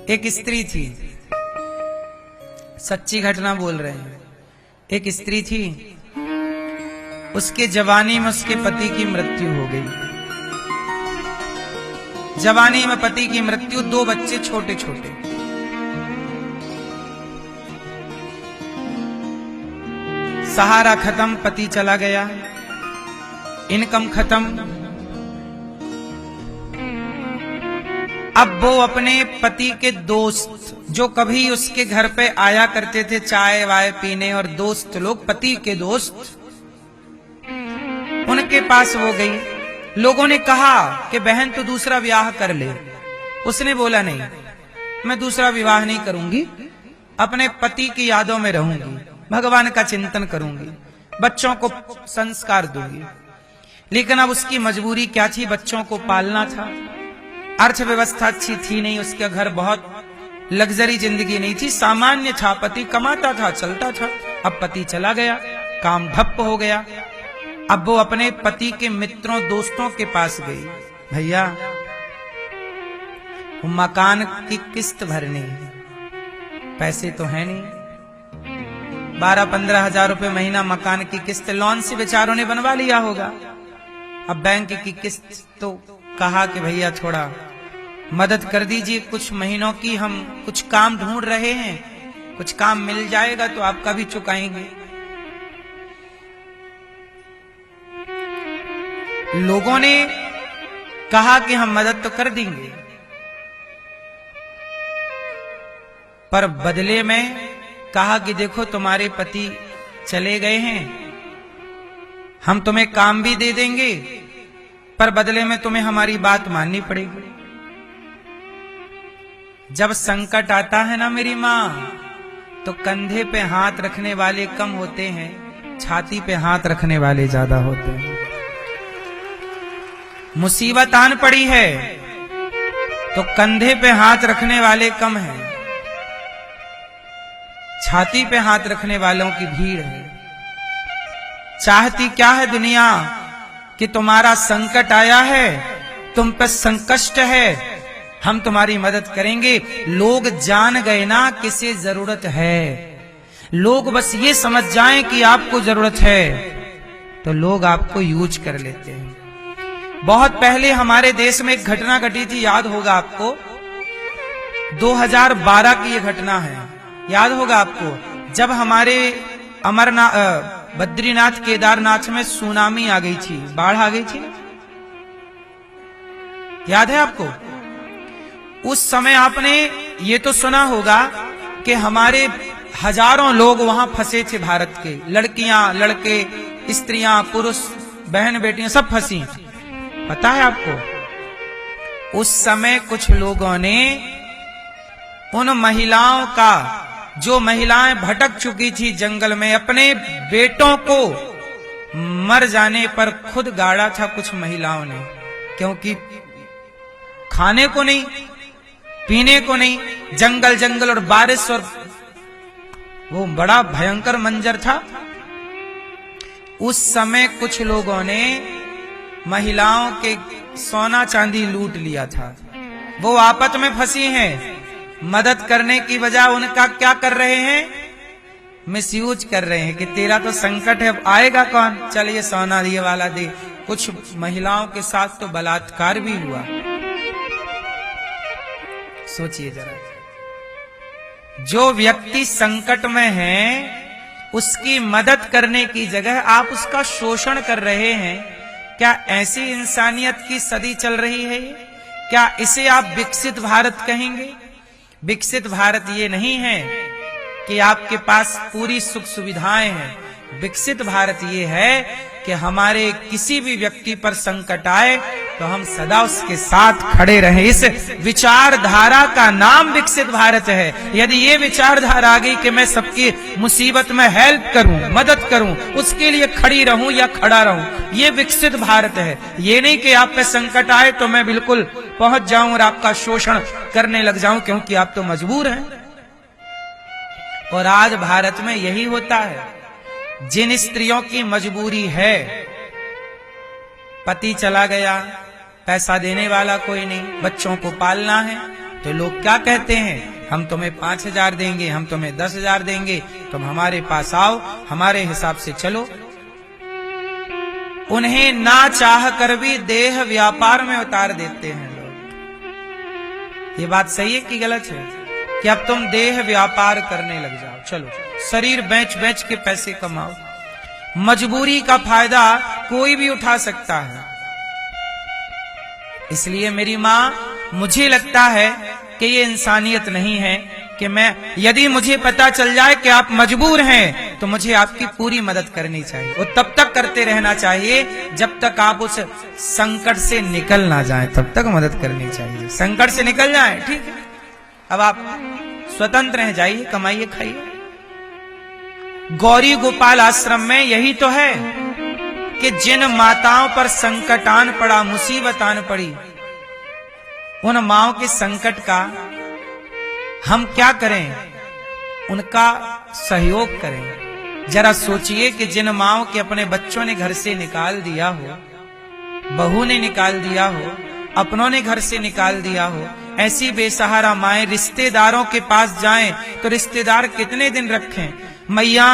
एक स्त्री थी, सच्ची घटना बोल रहे हैं। एक स्त्री थी, उसके जवानी में उसके पति की मृत्यु हो गई। जवानी में पति की मृत्यु, 2 बच्चे छोटे छोटे। सहारा खत्म, पति चला गया, इनकम खत्म। अब वो अपने पति के दोस्त जो कभी उसके घर पे आया करते थे चाय वाय पीने, और दोस्त लोग, पति के दोस्त, उनके पास वो गई। लोगों ने कहा कि बहन तो दूसरा विवाह कर ले। उसने बोला नहीं, मैं दूसरा विवाह नहीं करूंगी, अपने पति की यादों में रहूंगी, भगवान का चिंतन करूंगी, बच्चों को संस्कार दूंगी। लेकिन अब उसकी मजबूरी क्या थी, बच्चों को पालना था। अर्थव्यवस्था अच्छी थी नहीं, उसका घर बहुत लग्जरी जिंदगी नहीं थी, सामान्य था, पति कमाता था, चलता था। अब पति चला गया, काम ठप्प हो गया। अब वो अपने पति के मित्रों दोस्तों के पास गई, भैया मकान की किस्त भरनी है, पैसे तो है नहीं। 12-15 हजार रुपए महीना मकान की किस्त, लोन से बेचारों ने बनवा लिया होगा। अब बैंक की किस्त, तो कहा कि भैया थोड़ा मदद कर दीजिए, कुछ महीनों की हम कुछ काम ढूंढ रहे हैं, कुछ काम मिल जाएगा तो आपका भी चुकाएंगे। लोगों ने कहा कि हम मदद तो कर देंगे, पर बदले में कहा कि देखो तुम्हारे पति चले गए हैं, हम तुम्हें काम भी दे देंगे, पर बदले में तुम्हें हमारी बात माननी पड़ेगी। जब संकट आता है ना मेरी मां, तो कंधे पे हाथ रखने वाले कम होते हैं, छाती पे हाथ रखने वाले ज्यादा होते हैं। मुसीबत आन पड़ी है तो कंधे पे हाथ रखने वाले कम हैं, छाती पे हाथ रखने वालों की भीड़ है। चाहती क्या है दुनिया कि तुम्हारा संकट आया है, तुम पे संकष्ट है, हम तुम्हारी मदद करेंगे। लोग जान गए ना किसे जरूरत है, लोग बस ये समझ जाएं कि आपको जरूरत है, तो लोग आपको यूज कर लेते हैं। बहुत पहले हमारे देश में एक घटना घटी थी, याद होगा आपको, 2012 की ये घटना है, याद होगा आपको, जब हमारे बद्रीनाथ केदारनाथ में सुनामी आ गई थी, बाढ़ आ गई थी, याद है आपको? उस समय आपने ये तो सुना होगा कि हमारे हजारों लोग वहां फंसे थे, भारत के लड़कियां, लड़के, स्त्रियां, पुरुष, बहन बेटियां सब फंसी। पता है आपको, उस समय कुछ लोगों ने उन महिलाओं का, जो महिलाएं भटक चुकी थी जंगल में, अपने बेटों को मर जाने पर खुद गाड़ा था कुछ महिलाओं ने, क्योंकि खाने को नहीं, पीने को नहीं, जंगल जंगल और बारिश, और वो बड़ा भयंकर मंजर था। उस समय कुछ लोगों ने महिलाओं के सोना चांदी लूट लिया था। वो आपत में फंसी हैं, मदद करने की बजाय उनका क्या कर रहे हैं, मिसयूज कर रहे हैं कि तेरा तो संकट है, आएगा कौन, चल ये सोना ये वाला दे। कुछ महिलाओं के साथ तो बलात्कार भी हुआ। सोचिए जरा, जो व्यक्ति संकट में है उसकी मदद करने की जगह आप उसका शोषण कर रहे हैं। क्या ऐसी इंसानियत की सदी चल रही है? क्या इसे आप विकसित भारत कहेंगे? विकसित भारत ये नहीं है कि आपके पास पूरी सुख सुविधाएं हैं। विकसित भारत ये है कि हमारे किसी भी व्यक्ति पर संकट आए तो हम सदा उसके साथ खड़े रहें। इस विचारधारा का नाम विकसित भारत है। यदि ये विचारधारा आ गई कि मैं सबकी मुसीबत में हेल्प करूं, मदद करूं, उसके लिए खड़ी रहूं या खड़ा रहूं, ये विकसित भारत है। ये नहीं कि आप पे संकट आए तो मैं बिल्कुल पहुंच जाऊं और आपका शोषण करने लग जाऊं, क्योंकि आप तो मजबूर हैं। और आज भारत में यही होता है। जिन स्त्रियों की मजबूरी है, पति चला गया, पैसा देने वाला कोई नहीं, बच्चों को पालना है, तो लोग क्या कहते हैं, हम तुम्हें 5,000 देंगे, हम तुम्हें 10,000 देंगे, तुम हमारे पास आओ, हमारे हिसाब से चलो। उन्हें ना चाह कर भी देह व्यापार में उतार देते हैं लोग। ये बात सही है कि गलत है कि अब तुम देह व्यापार करने लग जाओ, चलो शरीर बेच बेच के पैसे कमाओ। मजबूरी का फायदा कोई भी उठा सकता है। इसलिए मेरी माँ, मुझे लगता है कि ये इंसानियत नहीं है कि मैं, यदि मुझे पता चल जाए कि आप मजबूर हैं तो मुझे आपकी पूरी मदद करनी चाहिए, और तब तक करते रहना चाहिए जब तक आप उस संकट से निकल ना जाएं, तब तक मदद करनी चाहिए। संकट से निकल जाएं, ठीक है, अब आप स्वतंत्र हैं, जाइए कमाइए खाइए। गौरी गोपाल आश्रम में यही तो है कि जिन माताओं पर संकट आन पड़ा, मुसीबत आन पड़ी, उन माओं के संकट का हम क्या करें, उनका सहयोग करें। जरा सोचिए कि जिन माओं के अपने बच्चों ने घर से निकाल दिया हो, बहू ने निकाल दिया हो, अपनों ने घर से निकाल दिया हो, ऐसी बेसहारा माएं रिश्तेदारों के पास जाएं तो रिश्तेदार कितने दिन रखें। मैया,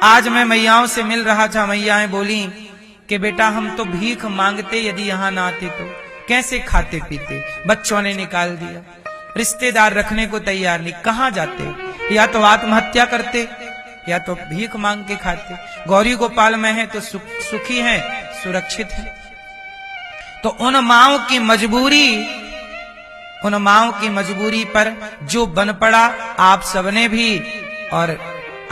आज मैं मैयाओं से मिल रहा था, मैयाएं बोली कि बेटा हम तो भीख मांगते, यदि यहाँ ना आते तो कैसे खाते पीते, बच्चों ने निकाल दिया, रिश्तेदार रखने को तैयार नहीं, कहां जाते, या तो आत्महत्या करते या तो भीख मांग के खाते। गौरी गोपाल में है तो सुखी है, सुरक्षित है। तो उन माओं की मजबूरी पर जो बन पड़ा, आप सबने भी और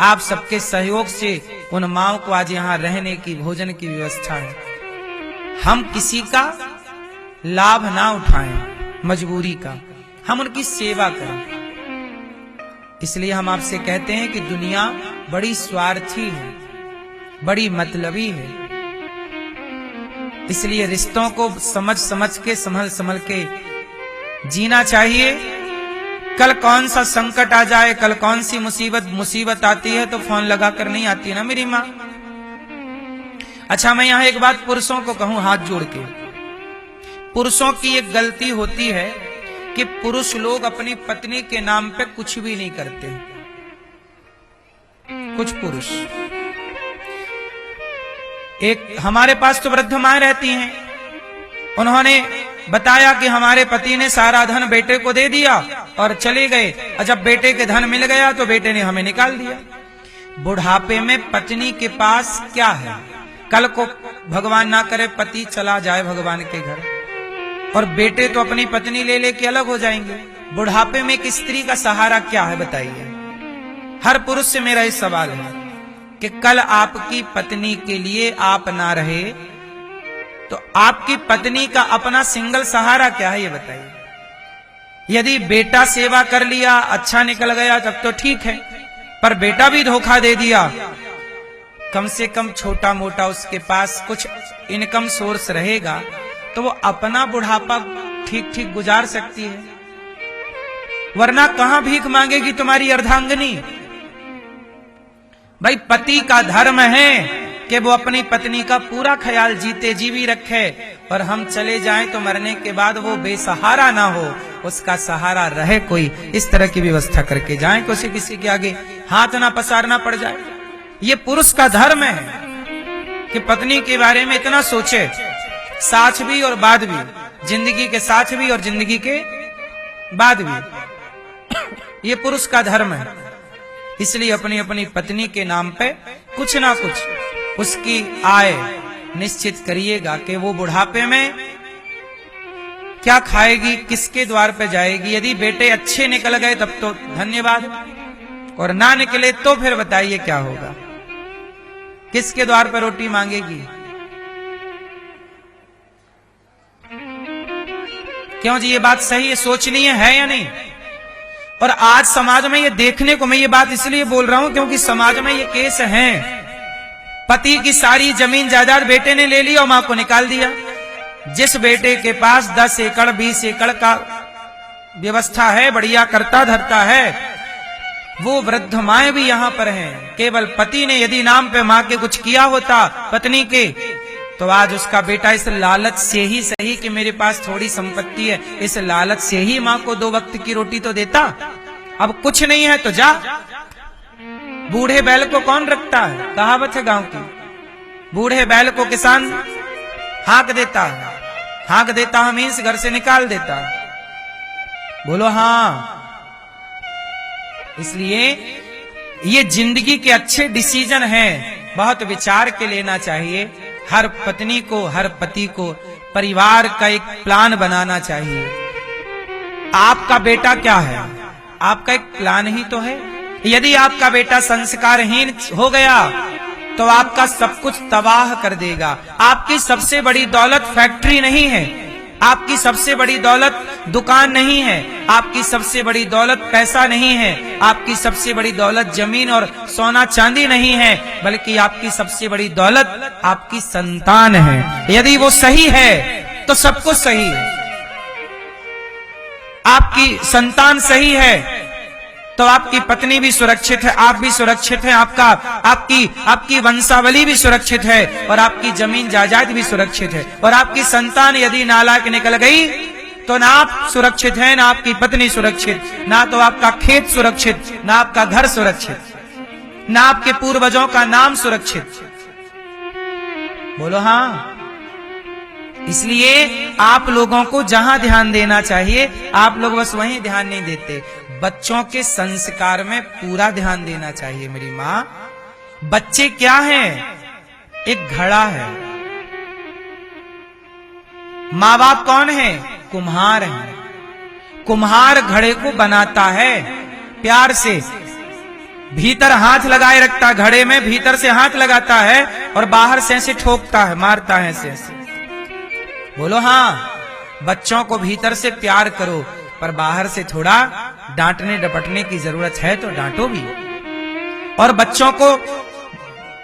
आप सबके सहयोग से उन माओं को आज यहाँ रहने की, भोजन की व्यवस्था है। हम किसी का लाभ ना उठाएं, मजबूरी का, हम उनकी सेवा करें। इसलिए हम आपसे कहते हैं कि दुनिया बड़ी स्वार्थी है, बड़ी मतलबी है। इसलिए रिश्तों को समझ समझ के, संभल संभल के जीना चाहिए। कल कौन सा संकट आ जाए, कल कौन सी मुसीबत आती है तो फोन लगाकर नहीं आती ना मेरी माँ। अच्छा, मैं यहां एक बात पुरुषों को कहूं हाथ जोड़ के, पुरुषों की एक गलती होती है कि पुरुष लोग अपनी पत्नी के नाम पे कुछ भी नहीं करते। कुछ पुरुष, एक हमारे पास तो वृद्ध माएं रहती हैं, उन्होंने बताया कि हमारे पति ने सारा धन बेटे को दे दिया और चले गए, और जब बेटे के धन मिल गया तो बेटे ने हमें निकाल दिया। बुढ़ापे में पत्नी के पास क्या है? कल को भगवान ना करे पति चला जाए भगवान के घर, और बेटे तो अपनी पत्नी ले लेके अलग हो जाएंगे। बुढ़ापे में एक स्त्री का सहारा क्या है बताइए? हर पुरुष से मेरा ये सवाल है कि कल आपकी पत्नी के लिए आप ना रहे तो आपकी पत्नी का अपना सिंगल सहारा क्या है, ये बताइए। यदि बेटा सेवा कर लिया, अच्छा निकल गया, तब तो ठीक है, पर बेटा भी धोखा दे दिया, कम से कम छोटा मोटा उसके पास कुछ इनकम सोर्स रहेगा तो वो अपना बुढ़ापा ठीक ठीक गुजार सकती है, वरना कहां भीख मांगेगी तुम्हारी अर्धांगिनी। भाई, पति का धर्म है कि वो अपनी पत्नी का पूरा ख्याल जीते जी भी रखे, और हम चले जाएं तो मरने के बाद वो बेसहारा ना हो, उसका सहारा रहे कोई। इस तरह की व्यवस्था करके जाएं कि उसे किसी के आगे हाथ ना पसारना पड़ जाए। ये पुरुष का धर्म है कि पत्नी के बारे में इतना सोचे, साथ भी और बाद भी, जिंदगी के साथ भी और जिंदगी के बाद भी। ये पुरुष का धर्म है। इसलिए अपनी अपनी पत्नी के नाम पे कुछ ना कुछ उसकी आय निश्चित करिएगा कि वो बुढ़ापे में क्या खाएगी, किसके द्वार पे जाएगी। यदि बेटे अच्छे निकल गए तब तो धन्यवाद, और ना निकले तो फिर बताइए क्या होगा, किसके द्वार पर रोटी मांगेगी। क्यों जी, ये बात सही है, सोचनी है या नहीं? और आज समाज में ये देखने को, मैं ये बात इसलिए बोल रहा हूं क्योंकि समाज में ये केस हैं। पति की सारी जमीन जायदाद बेटे ने ले ली और मां को निकाल दिया। जिस बेटे के पास 10 एकड़ 20 एकड़ का व्यवस्था है, बढ़िया करता धरता है, वो वृद्ध माएं भी यहां पर हैं। केवल पति ने यदि नाम पे मां के कुछ किया होता पत्नी के, तो आज उसका बेटा इस लालच से ही सही कि मेरे पास थोड़ी संपत्ति है, इस लालच से ही माँ को 2 वक्त की रोटी तो देता। अब कुछ नहीं है तो जा। बूढ़े बैल को कौन रखता है, कहावत है गांव की। बूढ़े बैल को किसान हाँक देता है, हाँक देता है मीन्स घर से निकाल देता है। बोलो हाँ। इसलिए ये जिंदगी के अच्छे डिसीजन हैं, बहुत विचार के लेना चाहिए। हर पत्नी को, हर पति को परिवार का एक प्लान बनाना चाहिए। आपका बेटा क्या है, आपका एक प्लान ही तो है। यदि आपका बेटा संस्कारहीन हो गया तो आपका सब कुछ तबाह कर देगा। आपकी सबसे बड़ी दौलत फैक्ट्री नहीं है, आपकी सबसे बड़ी दौलत दुकान नहीं है, आपकी सबसे बड़ी दौलत पैसा नहीं है, आपकी सबसे बड़ी दौलत जमीन और सोना चांदी नहीं है, बल्कि आपकी सबसे बड़ी दौलत आपकी संतान है। यदि वो सही है तो सब कुछ सही है। आपकी संतान सही है तो आपकी पत्नी भी सुरक्षित है, आप भी सुरक्षित हैं, आपकी वंशावली भी सुरक्षित है, और आपकी जमीन जायदाद भी सुरक्षित है। और आपकी संतान यदि नालायक निकल गई तो ना आप सुरक्षित हैं, ना आपकी पत्नी सुरक्षित, ना तो आपका खेत सुरक्षित, ना आपका घर सुरक्षित, ना आपके पूर्वजों का नाम सुरक्षित। बोलो हाँ। इसलिए आप लोगों को जहां ध्यान देना चाहिए आप लोग बस वहीं ध्यान नहीं देते। बच्चों के संस्कार में पूरा ध्यान देना चाहिए मेरी माँ। बच्चे क्या हैं? एक घड़ा है। माँ बाप कौन है? कुम्हार है। कुम्हार घड़े को बनाता है प्यार से, भीतर हाथ लगाए रखता है घड़े में, भीतर से हाथ लगाता है और बाहर से ऐसे ठोकता है, मारता है ऐसे। बोलो हाँ। बच्चों को भीतर से प्यार करो, पर बाहर से थोड़ा डांटने डपटने की जरूरत है तो डांटो भी। और बच्चों को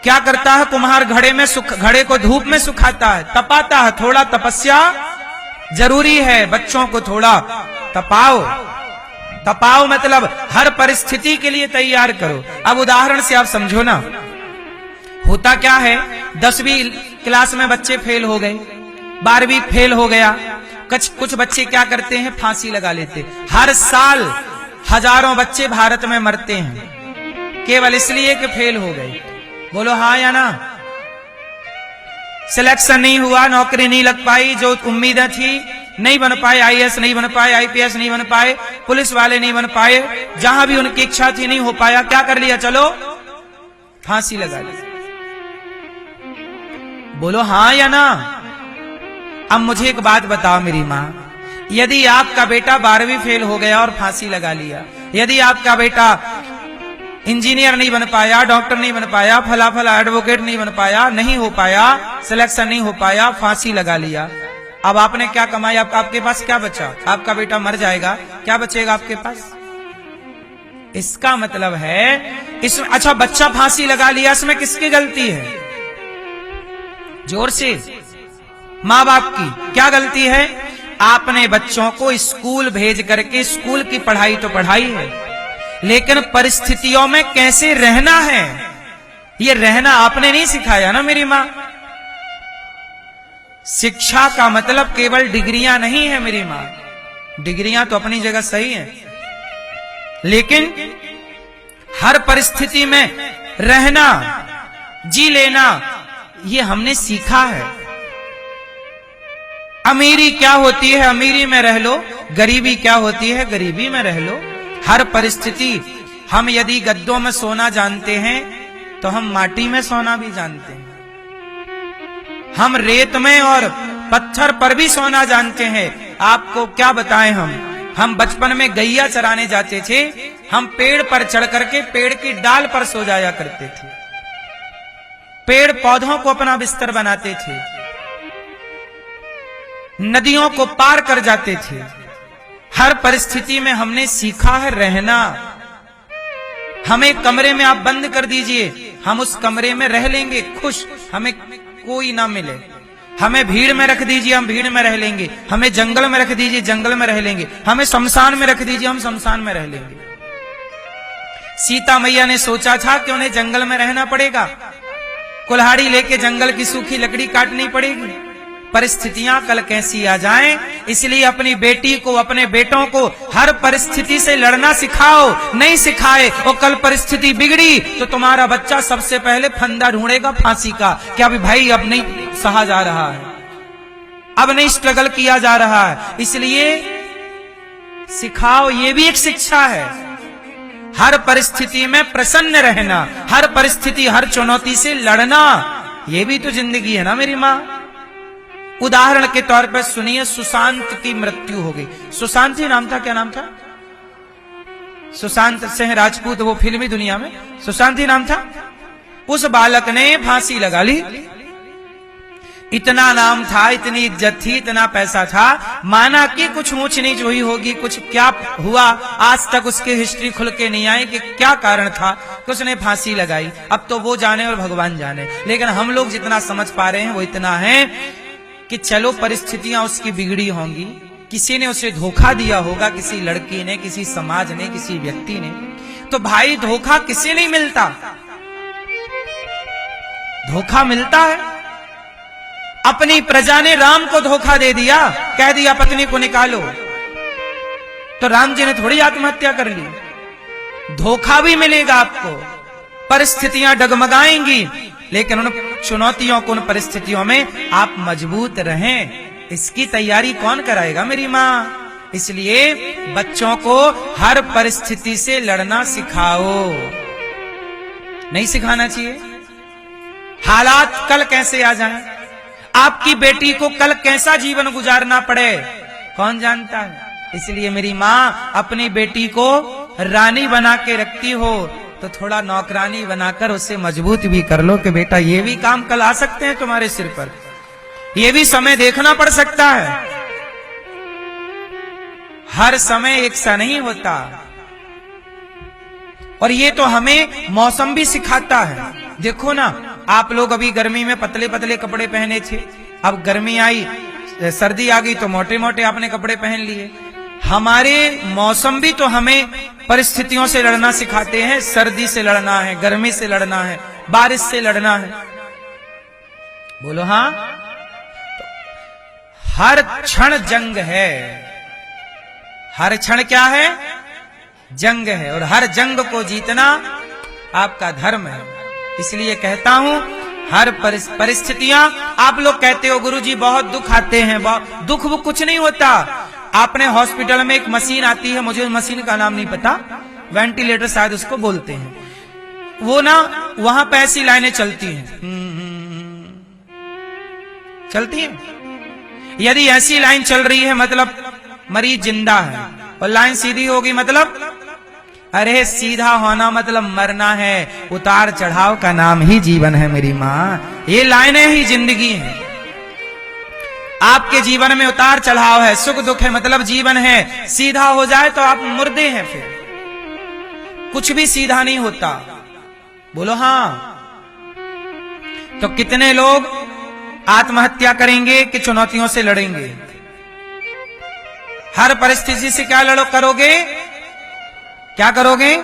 क्या करता है कुम्हार? घड़े को धूप में सुखाता है, तपाता है। थोड़ा तपस्या जरूरी है, बच्चों को थोड़ा तपाओ मतलब हर परिस्थिति के लिए तैयार करो। अब उदाहरण से आप समझो ना, होता क्या है 10वीं क्लास में बच्चे फेल हो गए, 12वीं फेल हो गया, कुछ बच्चे क्या करते हैं? फांसी लगा लेते। हर साल हजारों बच्चे भारत में मरते हैं केवल इसलिए कि फेल हो गए। बोलो हाँ या ना। सिलेक्शन नहीं हुआ, नौकरी नहीं लग पाई, जो उम्मीदें थी नहीं बन पाए, आईएएस नहीं बन पाए, आईपीएस नहीं बन पाए, पुलिस वाले नहीं बन पाए, जहां भी उनकी इच्छा थी नहीं हो पाया। क्या कर लिया? चलो फांसी लगा ली। बोलो हाँ या ना। अब मुझे एक बात बताओ मेरी माँ, यदि आपका बेटा 12वीं फेल हो गया और फांसी लगा लिया, यदि आपका बेटा इंजीनियर नहीं बन पाया, डॉक्टर नहीं बन पाया, फला एडवोकेट नहीं बन पाया, नहीं हो पाया, सिलेक्शन नहीं हो पाया, फांसी लगा लिया, अब आपने क्या कमाई? आपके पास क्या बचा? आपका बेटा मर जाएगा, क्या बचेगा आपके पास? इसका मतलब है इसमें, अच्छा बच्चा फांसी लगा लिया, इसमें किसकी गलती है? जोर से। माँ बाप की। क्या गलती है? आपने बच्चों को स्कूल भेज करके, स्कूल की पढ़ाई तो पढ़ाई है, लेकिन परिस्थितियों में कैसे रहना है ये रहना आपने नहीं सिखाया ना मेरी माँ। शिक्षा का मतलब केवल डिग्रियां नहीं है मेरी माँ, डिग्रियां तो अपनी जगह सही हैं, लेकिन हर परिस्थिति में रहना, जी लेना, ये हमने सीखा है। अमीरी क्या होती है? अमीरी में रह लो। गरीबी क्या होती है? गरीबी में रह लो। हर परिस्थिति, हम यदि गद्दों में सोना जानते हैं तो हम माटी में सोना भी जानते हैं, हम रेत में और पत्थर पर भी सोना जानते हैं। आपको क्या बताएं, हम बचपन में गैया चराने जाते थे, हम पेड़ पर चढ़ करके पेड़ की डाल पर सो जाया करते थे, पेड़ पौधों को अपना बिस्तर बनाते थे, नदियों को पार कर जाते थे। हर परिस्थिति में हमने सीखा है रहना। हमें कमरे में आप बंद कर दीजिए, हम उस कमरे में रह लेंगे खुश, हमें कोई ना मिले। हमें भीड़ में रख दीजिए, हम भीड़ में रह लेंगे। हमें जंगल में रख दीजिए, जंगल में रह लेंगे। हमें शमशान में रख दीजिए, हम शमशान में रह लेंगे। सीता मैया ने सोचा था कि उन्हें जंगल में रहना पड़ेगा, कुल्हाड़ी लेके जंगल की सूखी लकड़ी काटनी पड़ेगी। परिस्थितियां कल कैसी आ जाएं, इसलिए अपनी बेटी को, अपने बेटों को हर परिस्थिति से लड़ना सिखाओ। नहीं सिखाए और कल परिस्थिति बिगड़ी तो तुम्हारा बच्चा सबसे पहले फंदा ढूंढेगा फांसी का। क्या भाई अब नहीं सहा जा रहा है, अब नहीं स्ट्रगल किया जा रहा है, इसलिए सिखाओ। ये भी एक शिक्षा है। हर परिस्थिति में प्रसन्न रहना, हर परिस्थिति, हर चुनौती से लड़ना, ये भी तो जिंदगी है ना मेरी माँ। उदाहरण के तौर पर सुनिए, सुशांत की मृत्यु हो गई। सुशांत ही नाम था, क्या नाम था? सुशांत सिंह राजपूत, वो फिल्मी दुनिया में सुशांत ही नाम था। उस बालक ने फांसी लगा ली। इतना नाम था, इतनी इज्जत थी, इतना पैसा था, माना कि कुछ ऊंच नीच हुई होगी, कुछ क्या हुआ, आज तक उसकी हिस्ट्री खुल के नहीं आई कि क्या कारण था कि उसने फांसी लगाई। अब तो वो जाने और भगवान जाने, लेकिन हम लोग जितना समझ पा रहे हैं वो इतना है कि चलो परिस्थितियां उसकी बिगड़ी होंगी, किसी ने उसे धोखा दिया होगा, किसी लड़की ने, किसी समाज ने, किसी व्यक्ति ने। तो भाई धोखा किसे नहीं मिलता, धोखा मिलता है। अपनी प्रजा ने राम को धोखा दे दिया, कह दिया पत्नी को निकालो, तो राम जी ने थोड़ी आत्महत्या कर ली। धोखा भी मिलेगा आपको, परिस्थितियां डगमगाएंगी, लेकिन उन चुनौतियों को, उन परिस्थितियों में आप मजबूत रहें, इसकी तैयारी कौन कराएगा मेरी माँ। इसलिए बच्चों को हर परिस्थिति से लड़ना सिखाओ। नहीं सिखाना चाहिए। हालात कल कैसे आ जाएं, आपकी बेटी को कल कैसा जीवन गुजारना पड़े, कौन जानता है। इसलिए मेरी माँ अपनी बेटी को रानी बना के रखती हो तो थोड़ा नौकरानी बनाकर उसे मजबूत भी कर लो कि बेटा ये भी काम कल आ सकते हैं तुम्हारे सिर पर, ये भी समय देखना पड़ सकता है। हर समय एक सा नहीं होता। और ये तो हमें मौसम भी सिखाता है। देखो ना, आप लोग अभी गर्मी में पतले पतले कपड़े पहने थे, अब गर्मी आई, सर्दी आ गई तो मोटे मोटे आपने कपड़े पहन लिए। हमारे मौसम भी तो हमें परिस्थितियों से लड़ना सिखाते हैं। सर्दी से लड़ना है, गर्मी से लड़ना है, बारिश से लड़ना है। बोलो हाँ। हर क्षण जंग है, हर क्षण क्या है, जंग है, और हर जंग को जीतना आपका धर्म है। इसलिए कहता हूं हर परिस्थितियां, आप लोग कहते हो गुरुजी बहुत दुख आते हैं, दुख वो कुछ नहीं होता। आपने हॉस्पिटल में एक मशीन आती है, मुझे मशीन का नाम नहीं पता, वेंटिलेटर शायद उसको बोलते हैं, वो ना वहां पे ऐसी लाइनें चलती हैं, चलती हैं। यदि ऐसी लाइन चल रही है मतलब मरीज जिंदा है, और लाइन सीधी होगी मतलब, अरे सीधा होना मतलब मरना है। उतार चढ़ाव का नाम ही जीवन है मेरी माँ, ये लाइनें ही जिंदगी हैं। आपके जीवन में उतार चढ़ाव है, सुख दुख है, मतलब जीवन है। सीधा हो जाए तो आप मुर्दे हैं, फिर कुछ भी सीधा नहीं होता। बोलो हाँ। तो कितने लोग आत्महत्या करेंगे कि चुनौतियों से लड़ेंगे। हर परिस्थिति से क्या करोगे, क्या करोगे,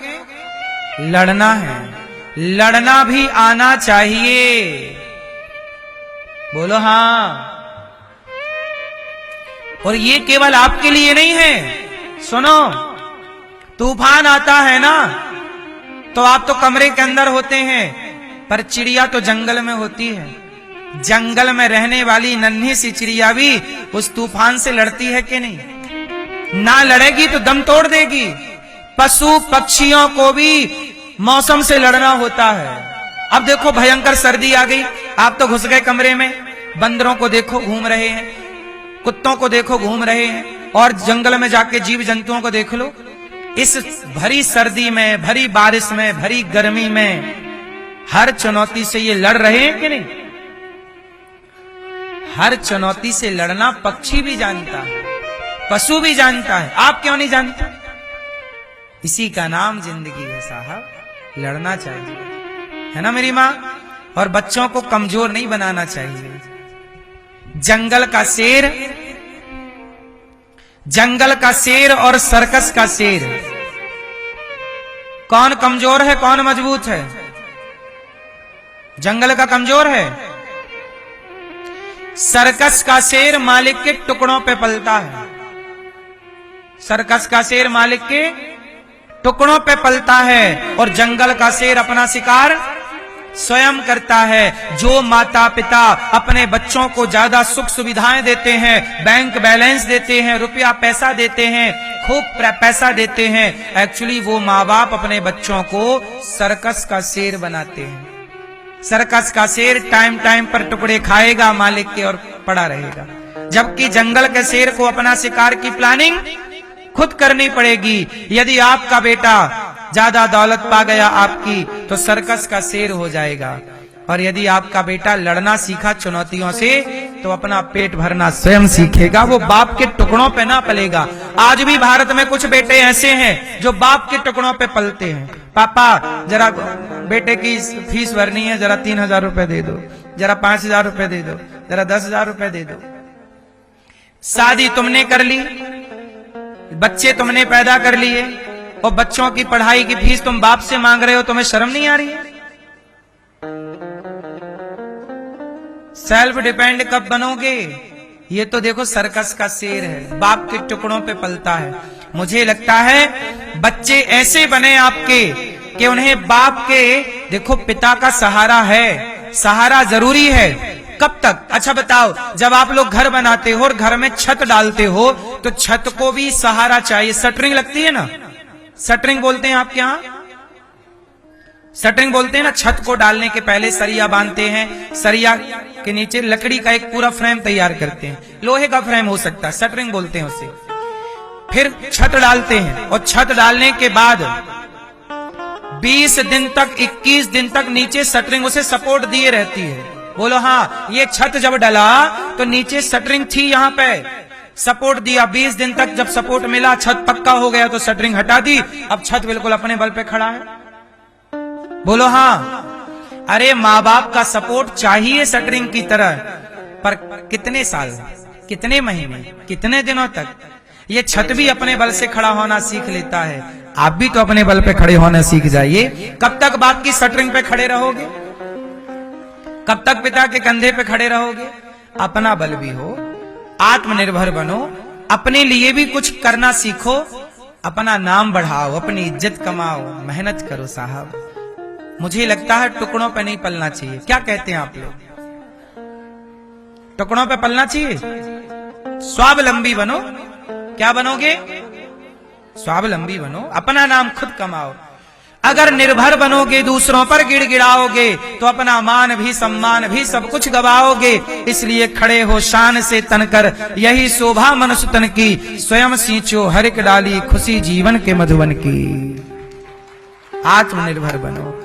लड़ना है। लड़ना भी आना चाहिए। बोलो हाँ। और ये केवल आपके लिए नहीं है, सुनो, तूफान आता है ना तो आप तो कमरे के अंदर होते हैं, पर चिड़िया तो जंगल में होती है। जंगल में रहने वाली नन्ही सी चिड़िया भी उस तूफान से लड़ती है कि नहीं? ना लड़ेगी तो दम तोड़ देगी। पशु पक्षियों को भी मौसम से लड़ना होता है। अब देखो भयंकर सर्दी आ गई, आप तो घुस गए कमरे में। बंदरों को देखो घूम रहे हैं, कुत्तों को देखो घूम रहे हैं, और जंगल में जाके जीव जंतुओं को देख लो। इस भरी सर्दी में, भरी बारिश में, भरी गर्मी में हर चुनौती से ये लड़ रहे हैं कि नहीं? हर चुनौती से लड़ना पक्षी भी जानता है, पशु भी जानता है, आप क्यों नहीं जानते? इसी का नाम जिंदगी है साहब। लड़ना चाहिए, है ना मेरी माँ? और बच्चों को कमजोर नहीं बनाना चाहिए। जंगल का शेर और सर्कस का शेर, कौन कमजोर है कौन मजबूत है? जंगल का कमजोर है। सर्कस का शेर मालिक के टुकड़ों पे पलता है। सर्कस का शेर मालिक के टुकड़ों पे पलता है और जंगल का शेर अपना शिकार स्वयं करता है। जो माता पिता अपने बच्चों को ज्यादा सुख सुविधाएं देते हैं, बैंक बैलेंस देते हैं, रुपया पैसा देते हैं, खूब पैसा देते हैं, एक्चुअली वो माँ बाप अपने बच्चों को सर्कस का शेर बनाते हैं। सर्कस का शेर टाइम टाइम पर टुकड़े खाएगा मालिक के और पड़ा रहेगा, जबकि जंगल के शेर को अपना शिकार की प्लानिंग खुद करनी पड़ेगी। यदि आपका बेटा ज्यादा दौलत पा गया आपकी, तो सर्कस का शेर हो जाएगा, और यदि आपका बेटा लड़ना सीखा चुनौतियों से, तो अपना पेट भरना स्वयं सीखेगा, वो बाप के टुकड़ों पे ना पलेगा। आज भी भारत में कुछ बेटे ऐसे हैं जो बाप के टुकड़ों पे पलते हैं। पापा जरा बेटे की फीस भरनी है, जरा 3,000 रुपए दे दो, जरा 5,000 रुपए दे दो, जरा 10,000 रुपए दे दो। शादी तुमने कर ली, बच्चे तुमने पैदा कर लिए, और बच्चों की पढ़ाई की फीस तुम बाप से मांग रहे हो, तुम्हें शर्म नहीं आ रही है? सेल्फ डिपेंड कब बनोगे? ये तो देखो सर्कस का शेर है, बाप के टुकड़ों पे पलता है। मुझे लगता है बच्चे ऐसे बने आपके कि उन्हें बाप के, देखो पिता का सहारा है, सहारा जरूरी है। कब तक? अच्छा बताओ, जब आप लोग घर बनाते हो और घर में छत डालते हो, तो छत को भी सहारा चाहिए। शटरिंग लगती है ना, शटरिंग बोलते हैं आपके यहां, शटरिंग बोलते हैं ना। छत को डालने के पहले सरिया बांधते हैं, सरिया के नीचे लकड़ी का एक पूरा फ्रेम तैयार करते हैं, लोहे का फ्रेम हो सकता है, शटरिंग बोलते हैं उसे। फिर छत डालते हैं, और छत डालने के बाद 20 दिन तक, 21 दिन तक नीचे शटरिंग उसे सपोर्ट दिए रहती है। बोलो हाँ, ये छत जब डला तो नीचे शटरिंग थी, यहां पे सपोर्ट दिया। 20 दिन तक जब सपोर्ट मिला, छत पक्का हो गया, तो शटरिंग हटा दी, अब छत बिल्कुल अपने बल पे खड़ा है। बोलो हाँ। अरे माँ बाप का सपोर्ट चाहिए शटरिंग की तरह, पर कितने साल, कितने महीने, कितने दिनों तक? ये छत भी अपने बल से खड़ा होना सीख लेता है, आप भी तो अपने बल पे खड़े होना सीख जाइए। कब तक बाप की शटरिंग पे खड़े रहोगे? कब तक पिता के कंधे पे खड़े रहोगे? अपना बल भी हो, आत्मनिर्भर बनो, अपने लिए भी कुछ करना सीखो, अपना नाम बढ़ाओ, अपनी इज्जत कमाओ, मेहनत करो साहब। मुझे लगता है टुकड़ों पे नहीं पलना चाहिए। क्या कहते हैं आप लोग? टुकड़ों पे पलना चाहिए? स्वावलंबी बनो। क्या बनोगे? स्वावलंबी बनो, अपना नाम खुद कमाओ। अगर निर्भर बनोगे, दूसरों पर गिड़गिड़ाओगे, तो अपना मान भी सम्मान भी सब कुछ गवाओगे। इसलिए खड़े हो शान से तनकर, यही शोभा मनुष्य तन की, स्वयं सींचो हर एक डाली, खुशी जीवन के मधुवन की। आत्मनिर्भर बनो।